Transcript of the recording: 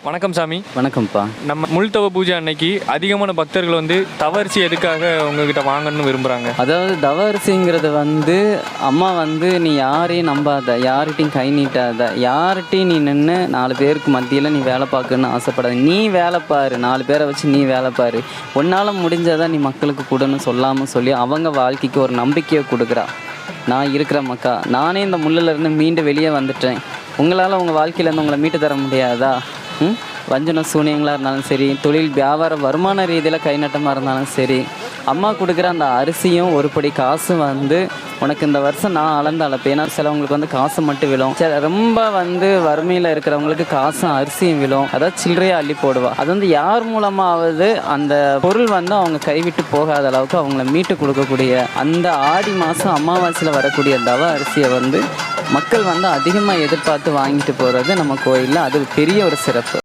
வணக்கம் சாமி. வணக்கம்ப்பா. நம்ம முள்தவ பூஜை அன்னைக்கு அதிகமான பக்தர்கள் வந்து தவறிச்சு எதுக்காக உங்ககிட்ட வாங்கணும்னு விரும்புகிறாங்க? அதாவது தவ அரிசிங்கிறது அம்மா நீ யாரையும் நம்பாத, யார்கிட்டையும் கை நீட்டாத, யார்கிட்டையும் நீ நின்று 4 பேருக்கு மத்தியில் நீ வேலை பார்க்கணுன்னு ஆசைப்படாத. நீ வேலை பாரு, 4 பேரை வச்சு நீ வேலை பாரு, உன்னால் முடிஞ்சதான் நீ மக்களுக்கு கொடுன்னு சொல்லாமல் சொல்லி அவங்க வாழ்க்கைக்கு ஒரு நம்பிக்கையை கொடுக்குறா. நான் இருக்கிற மக்கா, நானே இந்த முள்ளிலேருந்து மீண்டு வெளியே வந்துட்டேன், உங்களால் உங்கள் வாழ்க்கையிலேருந்து உங்களை மீட்டு தர முடியாதா? வஞ்சன சூனியங்களாக இருந்தாலும் சரி, தொழில் வியாபார வருமான ரீதியில் கைநட்டமாக இருந்தாலும் சரி, அம்மா கொடுக்குற அந்த அரிசியும் ஒரு படி காசும் உனக்கு இந்த வருஷம் நான் அளப்பேன். ஏன்னா சிலவங்களுக்கு காசு மட்டும் விழும், ரொம்ப வறுமையில் இருக்கிறவங்களுக்கு காசும் அரிசியும் விழும், அதாவது சில்லறையாக அள்ளி போடுவா. அது யார் மூலமாவது அந்த பொருள் அவங்க கைவிட்டு போகாத அளவுக்கு அவங்கள மீட்டு கொடுக்கக்கூடிய அந்த ஆடி மாதம் அமாவாசையில் வரக்கூடிய தவ அரிசியை மக்கள் அதிகமாக எதிர்பார்த்து வாங்கிட்டு போகிறது நம்ம கோயிலில் அது பெரிய ஒரு சிறப்பு.